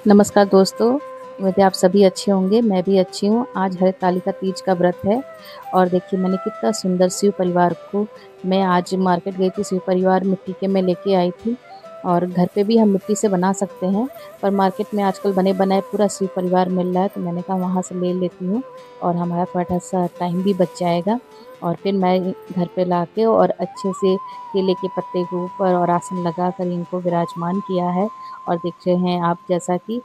नमस्कार दोस्तों, उम्मीद है आप सभी अच्छे होंगे। मैं भी अच्छी हूँ। आज हरतालिका तीज का व्रत है और देखिए मैंने कितना सुंदर शिव परिवार को मैं आज मार्केट गई थी, शिव परिवार मिट्टी के मैं लेके आई थी। और घर पे भी हम मिट्टी से बना सकते हैं, पर मार्केट में आजकल बने बनाए पूरा शिव परिवार मिल रहा है, तो मैंने कहा वहाँ से ले लेती हूँ और हमारा थोड़ा सा टाइम भी बच जाएगा। और फिर मैं घर पे लाके और अच्छे से केले के पत्ते के ऊपर और आसन लगा कर इनको विराजमान किया है। और देख रहे हैं आप जैसा कि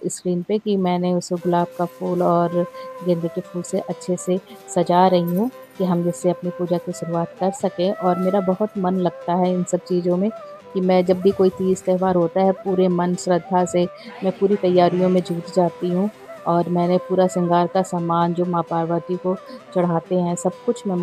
स्क्रीन पे कि मैंने उसे गुलाब का फूल और गेंदे के फूल से अच्छे से सजा रही हूँ कि हम जिससे अपनी पूजा की शुरुआत कर सकें। और मेरा बहुत मन लगता है इन सब चीज़ों में कि मैं जब भी कोई तीज त्यौहार होता है पूरे मन श्रद्धा से मैं पूरी तैयारियों में जुट जाती हूँ। और मैंने पूरा श्रृंगार का सामान जो माँ पार्वती को चढ़ाते हैं सब कुछ मैं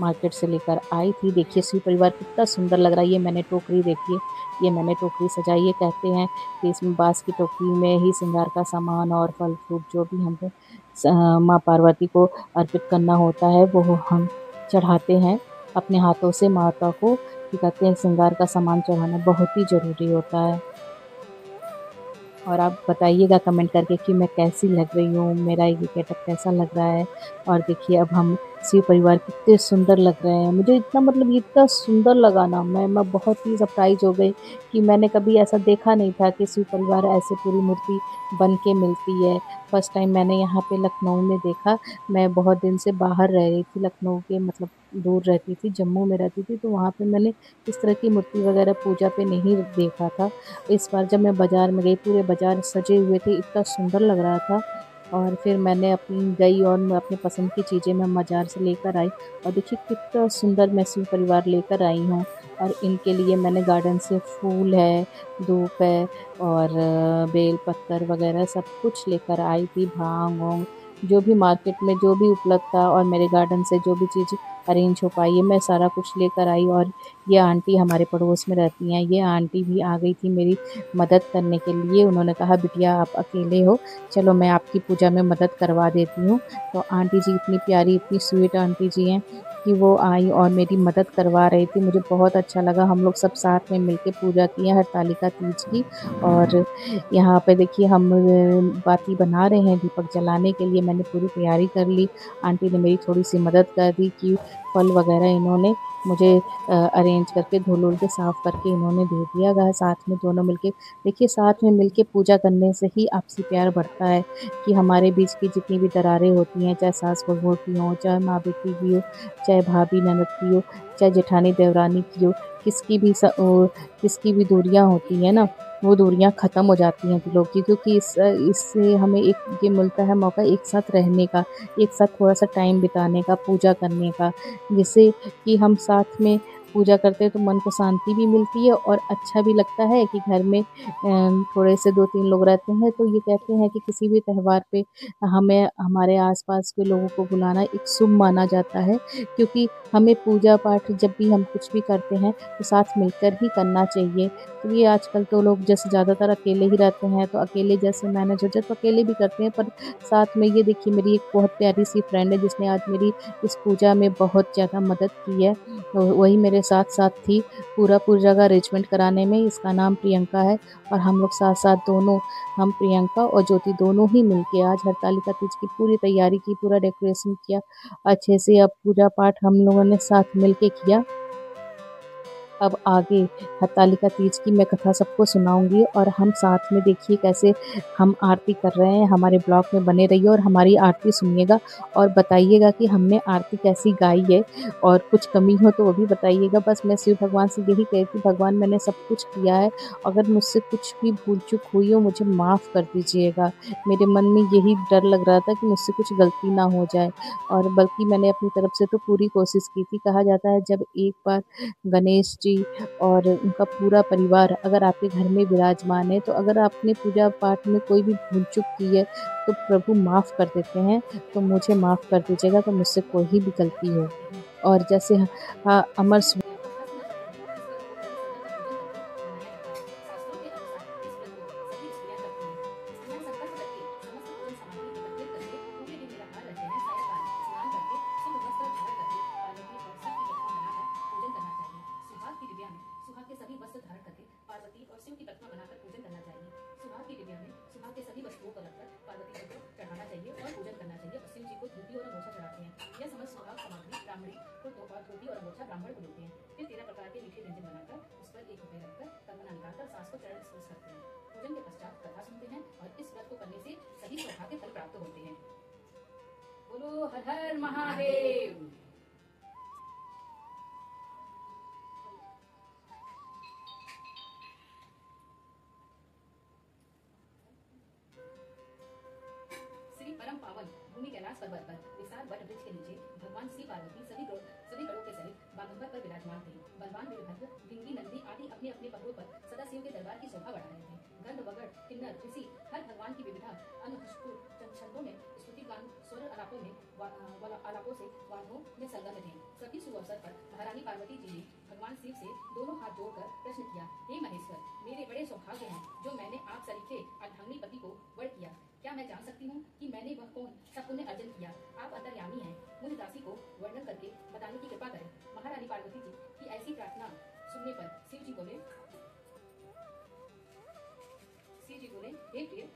मार्केट से लेकर आई थी। देखिए शिव परिवार कितना सुंदर लग रहा है। ये मैंने टोकरी देखिए, ये मैंने टोकरी सजाई है। कहते हैं कि इसमें बाँस की टोकरी में ही श्रृंगार का सामान और फल फ्रूट जो भी हमको माँ पार्वती को अर्पित करना होता है वो हम चढ़ाते हैं अपने हाथों से माता को। कि कहते हैं श्रृंगार का सामान चढ़ाना बहुत ही ज़रूरी होता है। और आप बताइएगा कमेंट करके कि मैं कैसी लग रही हूँ, मेरा ये गेटअप कैसा लग रहा है। और देखिए अब हम शिव परिवार कितने सुंदर लग रहे हैं। मुझे इतना मतलब इतना सुंदर लगा ना, मैं बहुत ही सरप्राइज हो गई कि मैंने कभी ऐसा देखा नहीं था कि शिव परिवार ऐसे पूरी मूर्ति बन के मिलती है। फर्स्ट टाइम मैंने यहाँ पे लखनऊ में देखा। मैं बहुत दिन से बाहर रह रही थी, लखनऊ के मतलब दूर रहती थी, जम्मू में रहती थी, तो वहाँ पे मैंने इस तरह की मूर्ति वगैरह पूजा पे नहीं देखा था। इस बार जब मैं बाज़ार में गई, पूरे बाज़ार सजे हुए थे, इतना सुंदर लग रहा था। और फिर मैंने अपनी गई और मैं अपने पसंद की चीज़ें मैं बाज़ार से लेकर आई। और देखिए कितना सुंदर मैं शिव परिवार लेकर आई हूँ। और इनके लिए मैंने गार्डन से फूल है, धूप है और बेल पत्तर वगैरह सब कुछ लेकर आई थी, भांग-वांग जो भी मार्केट में जो भी उपलब्ध था और मेरे गार्डन से जो भी चीज़ अरेंज हो पाई है, मैं सारा कुछ लेकर आई। और ये आंटी हमारे पड़ोस में रहती हैं, ये आंटी भी आ गई थी मेरी मदद करने के लिए। उन्होंने कहा बिटिया आप अकेले हो, चलो मैं आपकी पूजा में मदद करवा देती हूँ। तो आंटी जी इतनी प्यारी, इतनी स्वीट आंटी जी हैं कि वो आई और मेरी मदद करवा रही थी। मुझे बहुत अच्छा लगा, हम लोग सब साथ में मिलके पूजा किए हरतालिका तीज की। और यहाँ पे देखिए हम बाती बना रहे हैं दीपक जलाने के लिए। मैंने पूरी तैयारी कर ली। आंटी ने मेरी थोड़ी-सी मदद कर दी कि फल वगैरह इन्होंने मुझे अरेंज करके धुल-वुल के साफ़ करके इन्होंने दे दिया गा। साथ में दोनों मिलके देखिए साथ में मिलके पूजा करने से ही आपसी प्यार बढ़ता है कि हमारे बीच की जितनी भी दरारें होती हैं, चाहे सास-बहू की हों, चाहे माँ-बेटी की हो, चाहे भाभी-ननद की हो, चाहे जेठानी-देवरानी की हो, किसकी भी किसकी भी दूरियाँ होती हैं ना, वो दूरियाँ ख़त्म हो जाती हैं दिलों की, क्योंकि इससे हमें एक ये मिलता है मौका एक साथ रहने का, एक साथ थोड़ा-सा टाइम बिताने का, पूजा करने का, जिससे कि हम साथ में पूजा करते हैं तो मन को शांति भी मिलती है और अच्छा भी लगता है कि घर में थोड़े से 2-3 लोग रहते हैं। तो ये कहते हैं कि किसी भी त्योहार पे हमें हमारे आस-पास के लोगों को बुलाना एक शुभ माना जाता है, क्योंकि हमें पूजा-पाठ जब भी हम कुछ भी करते हैं तो साथ मिलकर ही करना चाहिए। क्योंकि आजकल तो लोग जैसे ज़्यादातर अकेले ही रहते हैं, तो अकेले जैसे मैनेज हो जाए तो अकेले भी करते हैं, पर साथ में ये देखिए मेरी एक बहुत प्यारी-सी फ्रेंड है जिसने आज मेरी इस पूजा में बहुत ज़्यादा मदद की है। वही मेरे साथ-साथ थी पूरा पूजा का अरेंजमेंट कराने में। इसका नाम प्रियंका है और हम लोग साथ-साथ दोनों, हम प्रियंका और ज्योति दोनों ही मिलके आज हरतालिका तीज की पूरी तैयारी की, पूरा डेकोरेशन किया अच्छे से। अब पूजा-पाठ हम लोगों ने साथ मिल के किया। अब आगे हरतालिका तीज की मैं कथा सबको सुनाऊँगी और हम साथ में देखिए कैसे हम आरती कर रहे हैं। हमारे ब्लॉग में बने रहिए और हमारी आरती सुनिएगा और बताइएगा कि हमने आरती कैसी गाई है और कुछ कमी हो तो वो भी बताइएगा। बस मैं शिव भगवान से यही कहती, भगवान मैंने सब कुछ किया है, अगर मुझसे कुछ भी भूल-चूक हुई हो मुझे माफ़ कर दीजिएगा। मेरे मन में यही डर लग रहा था कि मुझसे कुछ गलती ना हो जाए, और बल्कि मैंने अपनी तरफ से तो पूरी कोशिश की थी। कहा जाता है जब एक बार गणेश जी और उनका पूरा परिवार अगर आपके घर में विराजमान है, तो अगर आपने पूजा-पाठ में कोई भी भूल-चूक की है, तो प्रभु माफ़ कर देते हैं। तो मुझे माफ़ कर दीजिएगा कि मुझसे कोई भी गलती हो। और जैसे अमर ब्राह्मण को देते हैं। फिर 13 प्रकार के मीठे व्यंजन बनाकर उस पर 1 रुपए रखकर कंगना निकालकर सास को चरण स्पर्श करते हैं। भोजन के पश्चात कथा सुनते हैं और इस व्रत को करने से सभी सौभाग्य फल प्राप्त होते हैं। बोलो हर हर महादेव। श्री परम पावन भूमि कैलाश पर्वत पर विशाल वट वृक्ष के नीचे भगवान श्री पार्वती सभी गणों के सहित बागंबर पर विराजमान थे। बलवान वीरभद्र, भिंगी, नंदी आदि अपने अपने पदों पर सदा शिव के दरबार की शोभा बढ़ा रहे थे। गंध, वगड़, किन्नर, ऋषि हर भगवान की विविधा अन्य छंदों में, स्तुति गान, स्वर आलापों में आलापों से वाद्यों में संलग्न थे। सभी शुभ अवसर पर महारानी पार्वती जी ने भगवान शिव से दोनों हाथ जोड़कर प्रश्न किया, हे महेश्वर, मेरे बड़े सौभाग्य हैं जो मैंने आप सरीखे अर्धांगिनी पति को वर किया। क्या मैं जान सकती हूँ कि मैंने वह कौन सा पुण्य अर्जन किया? आप अंतर्यामी हैं, मुझ दासी को वर्णन करके बताने की कृपा करें। महारानी पार्वती जी की ऐसी प्रार्थना सुनने पर शिव जी बोले, हे प्रिय,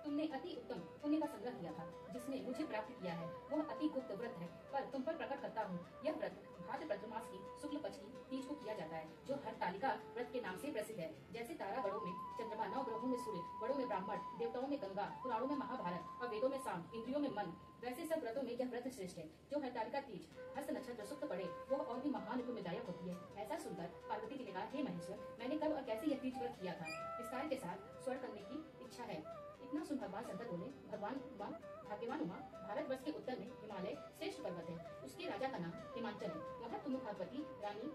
तुमने अति उत्तम पुण्य का संग्रह किया था जिसने मुझे प्राप्त किया है। वह अति गुप्त व्रत है, पर तुम पर प्रकट करता हूँ। यह व्रत भाद्रपद मास की शुक्ल पक्ष की तीज को किया जाता है, जो हरतालिका व्रत के नाम से प्रसिद्ध है। जैसे तारा गणों में चंद्रमा, नौ ग्रहों में सूर्य, गणों में ब्राह्मण, देवताओं में गंगा, पुराणों में महाभारत और वेदों में साम, इंद्रियों में मन, वैसे सब व्रतों में यह व्रत श्रेष्ठ है। जो हरतालिका तीज हस्त नक्षत्र शुक्ल पड़े वह और भी महान पुण्यदायक होती है। ऐसा सुनकर पार्वती जी ने कहा, हे महेश्वर, मैंने कब और कैसे यह तीज व्रत किया था? विस्तार के साथ स्वर्ण करने की इच्छा है। इतना सुन भगवान शंकर बोले, भाग्यवान उमा, भारतवर्ष के उत्तर में हिमालय श्रेष्ठ पर्वत है। उसके राजा का नाम हिमांचल है। वहाँ तुम भागवती रानी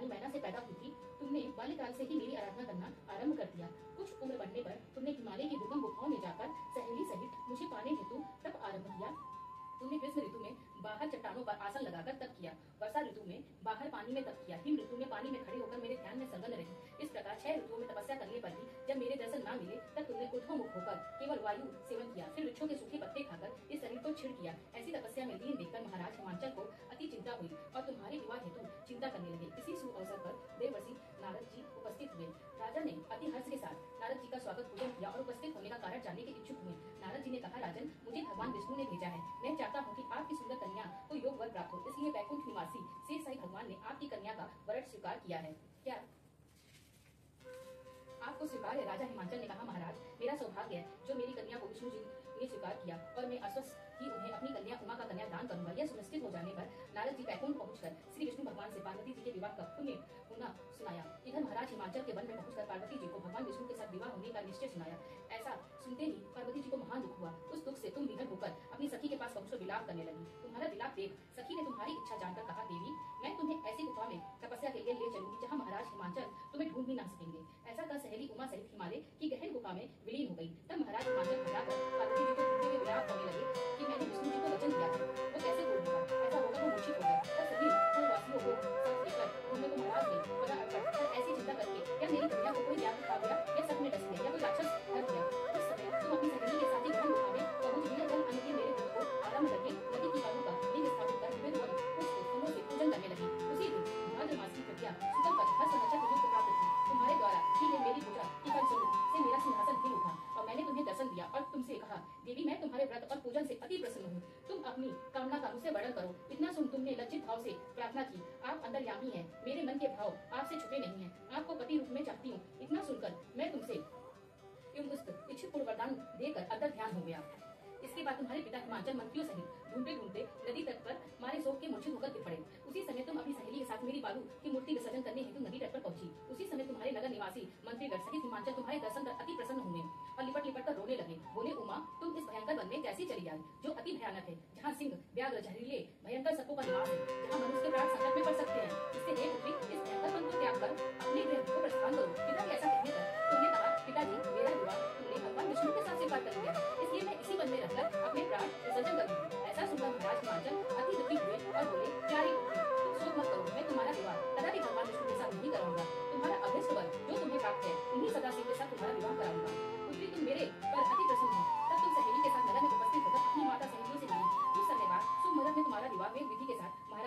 मैना से पैदा हुई थी। तुमने बाल्यकाल से ही मेरी आराधना करना आरंभ कर दिया। कुछ उम्र बढ़ने पर तुमने हिमालय की दुर्गम गुफाओं में जाकर सहेली सहित मुझे पाने हेतु तप आरंभ किया। तुमने ग्रीष्म ऋतु में बाहर चट्टानों पर आसन लगाकर तप किया, वर्षा ऋतु में बाहर पानी में तप किया, हिम ऋतु में पानी में खड़े होकर मेरे ध्यान में संलग्न रही। इस प्रकार 6 ऋतुओं में तपस्या करने पर भी जब मेरे दर्शन न मिले तब तुमने ऊर्ध्वमुख होकर केवल वायु सेवन किया, फिर वृक्षों के सूखे पत्ते खाकर इस शरीर को छिड़ किया। ऐसी तपस्या में दीन देखकर महाराज हिमांचल को अति चिंता हुई और तुम्हारे विवाह हेतु चिंता करने लगे। इसी शुभ अवसर पर देवर्षि नारद जी उपस्थित हुए। राजा ने अति हर्ष के साथ नारद जी का स्वागत पूजन किया और उपस्थित होने का कारण जानने के इच्छुक हुए। नारद जी ने कहा, राजन, मुझे भगवान विष्णु ने भेजा है। मैं चाहता हूँ कि आपकी सुंदर कन्या को योग वर प्राप्त हो, इसलिए वैकुंठ निवासी शेष साई भगवान ने आपकी कन्या का वर स्वीकार किया है। क्या आपको स्वीकार है? राजा हिमांचल ने कहा, महाराज, मेरा सौभाग्य है जो मेरी कन्या को विष्णु जी ने स्वीकार किया और मैं अस्वस्थ ही उन्हें अपनी कन्या उमा का कन्यादान करूंगा। यह सुनिश्चित हो जाने पर नारद जी बैकुंठ पहुंचकर श्री विष्णु भगवान से पार्वती जी के विवाह का पुण्य सुनाया। इधर महाराज हिमांचल के वन में पहुंचकर पार्वती जी को भगवान विष्णु के साथ विवाह होने का निश्चय सुनाया। ऐसा सुनते ही पार्वती जी को महान दुख हुआ। उस दुख से तुम विहल होकर अपनी सखी के पास पहुंचकर विलाप करने लगी। तुम्हारा विलाप देख सखी ने तुम्हारी इच्छा जानकर कहा, देवी, मैं तुम्हें ऐसी गुफा में तपस्या के लिए ले चलूंगी जहाँ महाराज हिमांचल तुम्हें ढूंढ भी ना सकेंगे। ऐसा कर सहेली उमा सहित हिमालय की गहन गुफा में विलीन हो गई। तब महाराज हिमांचल घबराकर पार्वती जी को ढूंढते हुए विलाप करने लगे कि मैंने विष्णु जी को वचन दिया था, वो कैसे भूल होगा? ऐसा होगा तो मूर्छित हो गए। तब सभी वासियों को साथ लेकर उन्हें को महाराज ने बड़ा अड़पट ऐसी चिंता करके, या मेरी कन्या को कोई व्याध खा गया या सच में डस गया या कोई राक्षस हर गया। उस समय तुम अपनी सहेली के साथ ही गहन गुफा में पहुंच बिना जल अन्न के मेरे व्रत को आरंभ करके नदी की बालू का लिंग स्थापित कर विभिन्न और पुष्प फूलों से पूजन करने लगी। उसी दिन भाद्र मास की तृतीया शुक्ल पक्ष हस्त नक्षत्र युक्त प्राप्त थी। तुम्हारे द्वारा की गई मेरी पूजा के फलस्वरूप से मेरा सिंहासन हिल उठा और मैंने तुम्हें दर्शन दिया और तुमसे कहा, देवी, मैं तुम्हारे व्रत और पूजन से अति प्रसन्न हूँ। तुम अपनी कामना का मुझसे वर्णन करो। इतना सुन तुमने लज्जित भाव से प्रार्थना की। आप अंतर्यामी हैं, मेरे मन के भाव आपसे छुपे नहीं हैं। आपको पति रूप में चाहती हूँ। इतना सुनकर मैं तुमसे इच्छित पूर्ण वरदान देकर अंतर ध्यान हो गया। इसके बाद तुम्हारे पिता हिमांचल मंत्रियों सहित ढूंढते ढूंढते नदी तट पर मारे शोक के मूर्छित होकर गिर पड़े। उसी समय तुम अपनी सहेली के साथ मेरी बालू की मूर्ति विसर्जन करने हेतु नदी तट पर पहुंची। उसी समय तुम्हारे नगर निवासी मंत्रीगण सहित हिमांचल तुम्हारे दर्शन कर अति प्रसन्न हुए और लिपट लिपट कर रोने लगे। बोले, उमा, तुम इस भयंकर वन में कैसी चली आई जो अति भयानक है, जहाँ सिंह, व्याघ्र, जहरीले भयंकर सर्पों का निवास है, जहाँ मनुष्य के प्राण संकट में पड़ सकते हैं। इससे हे पुत्री, इस भयंकर वन को त्याग कर अपने गृह को प्रस्थान करो। पिता के ऐसा कहने पर तुमने कहा, पिताजी, मेरा विवाह तुमने भगवान विष्णु के साथ स्वीकार कर लिया है, इसलिए मैं इसी वन में रहकर अपने प्राण विसर्जन करूंगी। ऐसा सुनकर महाराज हिमांचल अति दुखी हुए और बोले, प्यारी पुत्री, तुम शोक मत करो, मैं तुम्हारा विवाह कदापि भगवान विष्णु के साथ नहीं कराऊंगा। तुम्हारा अभीष्ट वर जो तुम्हें प्राप्त है, उन्हीं सदाशिव के साथ तुम्हारा विवाह कराऊंगा। पुत्री, तुम मेरे पर अति प्रसन्न हो। तब तुम सहेली के साथ नगर में उपस्थित होकर अपनी माता सहेलियों से मिली। कुछ समय बाद शुभ मुहूर्त में तुम्हारा विवाह वेद विधि के साथ महाराज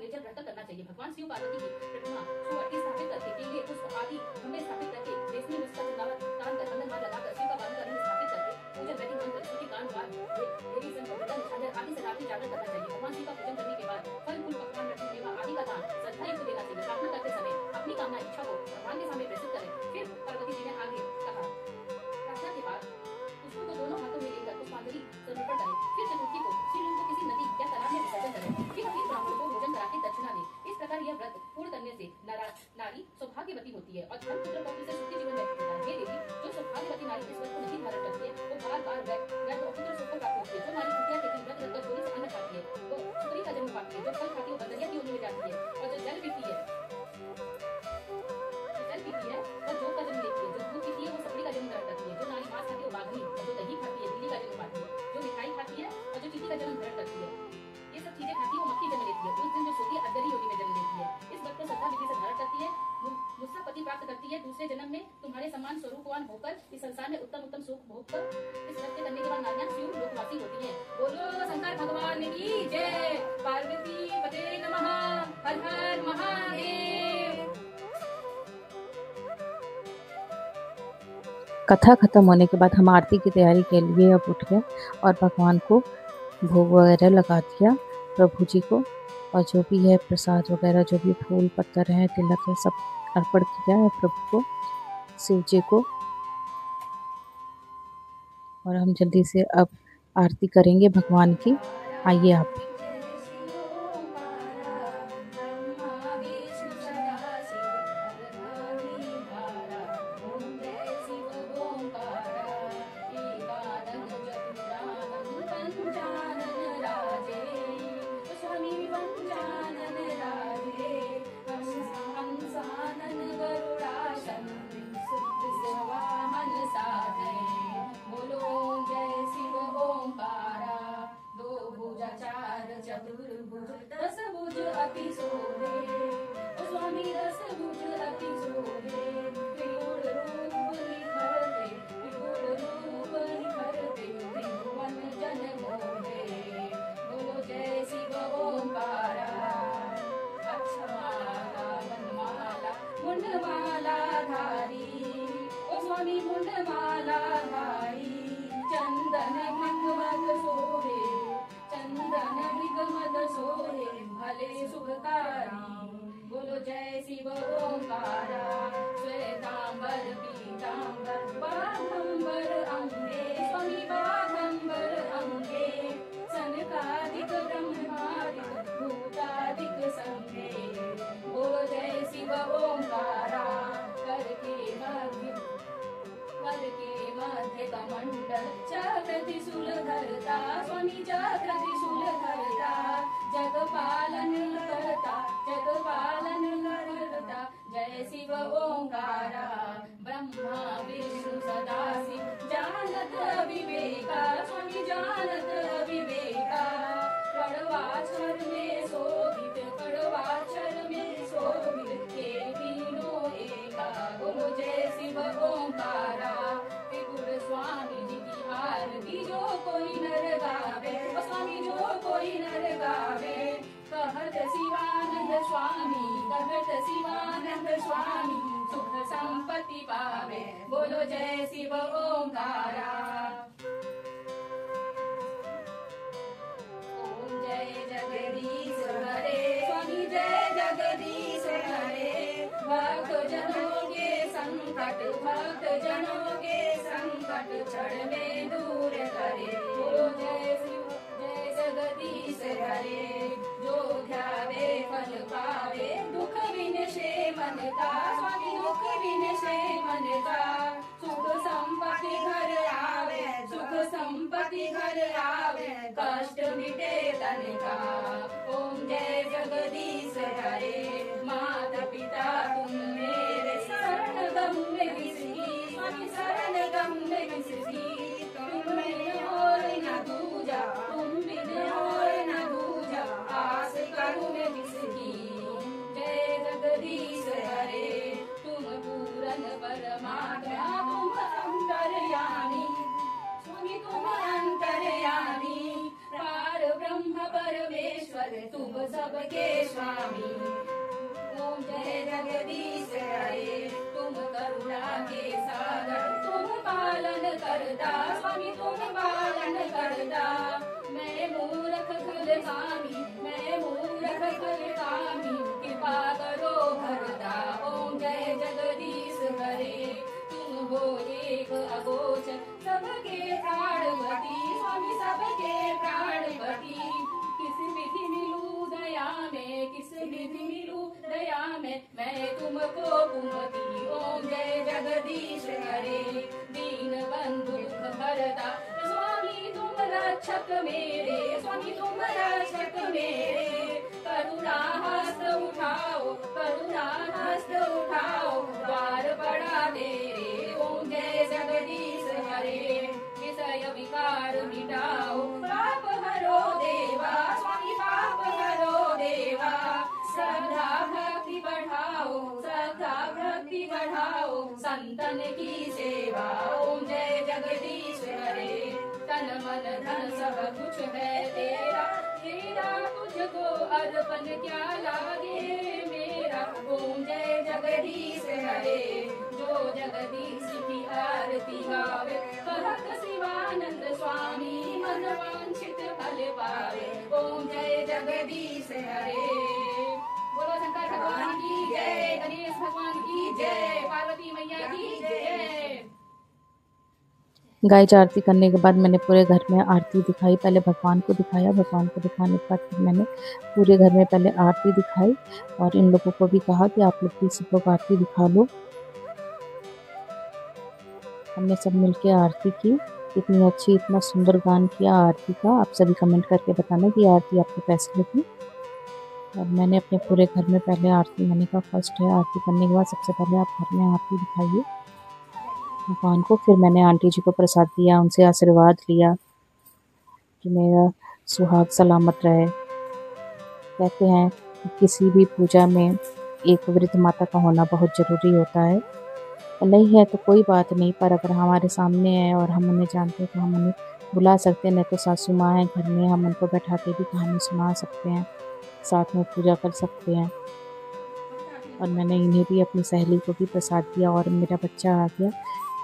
जल रक्त करना चाहिए। भगवान शिव पार्वती की प्रतिमा स्थापित करके केले पुष्प आदि खंभे स्थापित करके रेशमी उसका चंदावत दान कर बंधन मार लगाकर शिव का वाहन का रंग स्थापित करके पूजन वैदिक मंत्र स्तुति गान वार देवी संप्रदान झांझर आदि से रात्रि जागरण करना चाहिए। भगवान शिव का पूजन करने के बाद फल फूल पकवान लड्डू मेवा आदि का दान श्रद्धायुक्त देना चाहिए। प्रार्थना करते समय अपनी कामना इच्छा को भगवान के सामने प्रेषित करें। फिर पार्वती जी ने आगे कहा, प्रार्थना के बाद पुष्पों को दोनों हाथों में लेकर पुष्पांजलि समर्पण करें। फिर चतुर्थी को शिवलिंग को किसी नदी या तालाब में विसर्जन करें। फिर अपने ब्राह्मणों को भोजन करा के दक्षिणा दें। इस प्रकार यह व्रत पूर्ण करने से नारी सौभाग्यवती होती है और धन पुत्र पौत्र से सुखी जीवन व्यतीत होता है। हे देवी, जो सौभाग्यवती नारी इस व्रत को नहीं धारण करती है वो बार बार व्यर्थ और पुत्र सुख को प्राप्त होती है। जो नारी कुटिया के दिन व्रत रखकर चोरी से अन्न खाती है वो सुकरी का जन्म पाती है। जो फल खाती है वो बंदरिया की योनि में जाती है और जो जल पीती है और जोग का जन्म लेती है। जो दूध पीती है वो सकरी का जन्म ग्रहण करती है। जो नारी मांस खाती है वो बाघनी, जो दही खाती है बिल्ली का जन्म पाती है। जो मिठाई खाती है और जो चींटी का जन्म ग्रहण करती है, ये सब चीजें खाती है वो मक्खी जन्म लेती है। उस दिन जो सोती है अदगरी योनि में जन्म लेती है। इस व्रत को श्रद्धा विधि से धारण करती है, मुझसे पति प्राप्त करती है। दूसरे जन्म में तुम्हारे समान स्वरूपवान होकर इस संसार में उत्तम उत्तम सुख भोग कर इस व्रत के करने के बाद नारियां शिव लोकवासी होती है। बोलो शंकर भगवान की जय। पार्वती पते नमः। हर हर महादेव। कथा खत्म होने के बाद हम आरती की तैयारी के लिए अब उठ गए और भगवान को भोग वगैरह लगा दिया प्रभु जी को, और जो भी है प्रसाद वगैरह जो भी फूल पत्थर है तिलक है सब अर्पण किया है प्रभु को, शिव जी को। और हम जल्दी से अब आरती करेंगे भगवान की। आइए आप भी। चतुर्भुज दस भुज अति सोहे, ओ स्वामी दस भुज अति सोहे। त्रिगुण रूप निखरते, त्रिगुण रूप निखरते, त्रिभुवन जन मोहे। बोलो जय शिव ओंकारा। अक्षमाला वनमाला मुंडमाला धारी, ओ स्वामी मुंडमाला धारी। चंदन भृंगमद सोहे, चंदन भृंगमद सोहे, भले शुभकारी। बोलो जय शिव ओंकारा। श्वेतांबर पीतांबर बाघंबर अंगे, स्वामी बाघंबर अंगे। सनकादिक ब्रह्मादिक भूतादिक संगे। बोलो जय शिव ओंकारा। करके कमंडल चक्र त्रिशूल धरता, स्वामी चक्र त्रिशूल धरता। जगपालन करता, जगपालन करता। जय शिव ओंकारा। ब्रह्मा विष्णु सदाशिव जानत विवेका, स्वामी जानत विवेका। कड़वाक्षर में शोभित, कड़वाक्षर में शोभित, के तीनों एका। बोलो जय शिव ओंकारा। स्वामी जी की आरती जो कोई नर गावे, स्वामी जो कोई नर गावे। कहत शिवानंद स्वामी, कहत शिवानंद स्वामी, सुख संपत्ति पावे। बोलो जय शिव ओंकारा। ओम जय जगदीश हरे, स्वामी जय जगदीश हरे। भक्त जनों के संकट, भक्त जनों के संकट क्षण में दूर करे। बोलो जय शिव जय जगदीश हरे। जो ध्यावे फल पावे, दुख विनशे मन का, स्वामी दुख विनशे मन का। सुख संपत्ति घर आवे, सुख संपत्ति घर आवे, कष्ट मिटे तन का। ओम जय जगदीश हरे। माता पिता तुम मेरे शरण गम में विसरी, स्वामी शरण गम में विसरी। तुम बिन और न दूजा, तुम बिन और न दूजा, आस करूं मैं जिसकी। जय जगदीश हरे। तुम पूरन परमात्मा, तुम अंतर्यामी, स्वामी तुम अंतर्यामी। पार ब्रह्म परमेश्वर तुम सबके स्वामी। ओम जय जगदीश हरे, तुम करुणा के सागर, तुम पालन करता स्वामी, तुम पालन करता। मैं मूर्ख कुलगामी, मैं मूर्ख कुलगामी, कृपा करो भरता। ओम जय जगदीश हरे, तुम हो एक अगोचर, सबके प्राणपति स्वामी, सबके प्राणपति। किस विधि मिलूं दया में, किस विधि मिलूं दया में, मैं तुमको कुमति। ओम जय जगदीश हरे, दीन बंधु दुख भरता स्वामी, तुम रक्षक मेरे स्वामी, तुम रक्षक मेरे। करुणा हस्त उठाओ, करुणा हस्त उठाओ, द्वार पड़ा तेरे। ओम जय जगदीश हरे, विषय विकार मिटाओ, पाप हरो देवा स्वामी, पाप हरो देवा। श्रद्धा भक्ति बढ़ाओ, श्रद्धा भक्ति बढ़ाओ, संतन की सेवा। ओम जय जगदीश हरे, तन मन धन सब कुछ है तेरा, तेरा तुझको अर्पण क्या लागे मेरा। ओम जय जगदीश हरे, जो जगदीश की आरती गावे, कहत शिवानंद स्वामी, मन वांछित फल पावे। ओम जय जगदीश हरे, बोलो शंकर भगवान की जय, गणेश भगवान की जय, पार्वती मैया की जय। गाय आरती करने के बाद मैंने पूरे घर में आरती दिखाई। पहले भगवान को दिखाया, भगवान को दिखाने के बाद फिर मैंने पूरे घर में पहले आरती दिखाई और इन लोगों को भी कहा कि आप लोग भी सब लोग आरती दिखा लो। हमने सब मिलके आरती की। इतनी अच्छी, इतना सुंदर गान किया आरती का। आप सभी कमेंट करके बताना कि आरती आपको कैसी लगी। और मैंने अपने पूरे घर में पहले आरती, मैंने कहा फर्स्ट है आरती करने के बाद सबसे पहले आप घर में आरती दिखाइए भगवान को। फिर मैंने आंटी जी को प्रसाद दिया, उनसे आशीर्वाद लिया कि मेरा सुहाग सलामत रहे। कहते हैं कि किसी भी पूजा में एक वृद्ध माता का होना बहुत ज़रूरी होता है। नहीं है तो कोई बात नहीं, पर अगर हमारे सामने है और हम उन्हें जानते हैं तो हम उन्हें बुला सकते हैं। नहीं तो सासू माँ है घर में, हम उनको बैठा के भी कहानी सुना सकते हैं, साथ में पूजा कर सकते हैं। और मैंने इन्हें भी, अपनी सहेली को भी प्रसाद दिया। और मेरा बच्चा आ गया,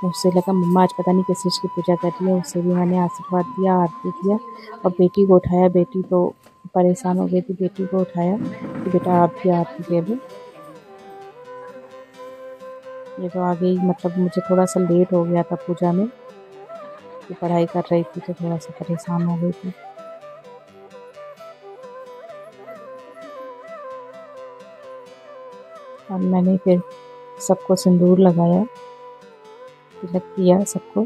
उससे लगा मम्मा आज पता नहीं किस चीज़ की पूजा कर रही है, उससे भी मैंने आशीर्वाद दिया, आरती किया। और बेटी को उठाया, बेटी तो परेशान हो गई थी, बेटी को उठाया कि बेटा आप भी आरती दे दो। ये तो आ गई, मतलब मुझे थोड़ा सा लेट हो गया था पूजा में, तो पढ़ाई कर रही थी तो थोड़ा सा परेशान हो गई थी। और मैंने फिर सबको सिंदूर लगाया, तिलक किया सबको,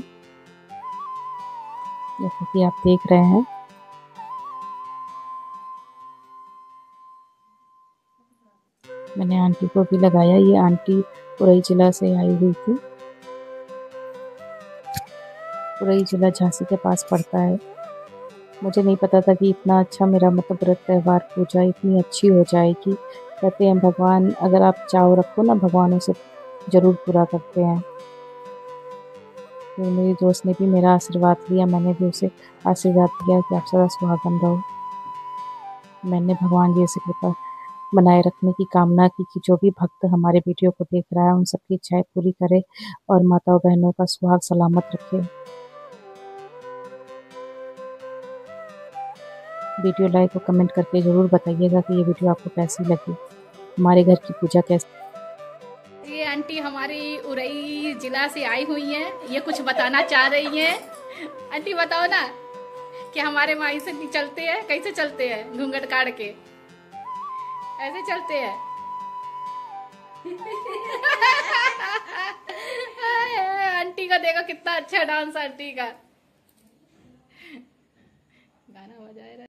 जैसा कि आप देख रहे हैं। मैंने आंटी को भी लगाया। ये आंटी उरई जिला से आई हुई थी। उरई जिला झांसी के पास पड़ता है। मुझे नहीं पता था कि इतना अच्छा मेरा मतलब व्रत त्यौहार पूजा इतनी अच्छी हो जाएगी। कहते हैं भगवान, अगर आप चाव रखो ना, भगवान उसे ज़रूर पूरा करते हैं। तो मेरी दोस्त ने भी मेरा आशीर्वाद लिया, मैंने भी उसे आशीर्वाद दिया कि आप सदा सुहागन रहो। मैंने भगवान जी से कृपा बनाए रखने की कामना की कि जो भी भक्त हमारे वीडियो को देख रहा है उन सबकी इच्छाएं पूरी करे और माताओं बहनों का सुहाग सलामत रखे। वीडियो लाइक और कमेंट करके ज़रूर बताइएगा कि ये वीडियो आपको कैसी लगी, हमारे घर की पूजा कैसी। ये आंटी हमारी उरई जिला से आई हुई हैं, ये कुछ बताना चाह रही हैं। आंटी बताओ ना कि हमारे वहाँ ऐसे चलते हैं, कैसे चलते हैं? घूंघट काट के ऐसे चलते हैं। आंटी का देखो कितना अच्छा डांस, आंटी का गाना बजा रहा है।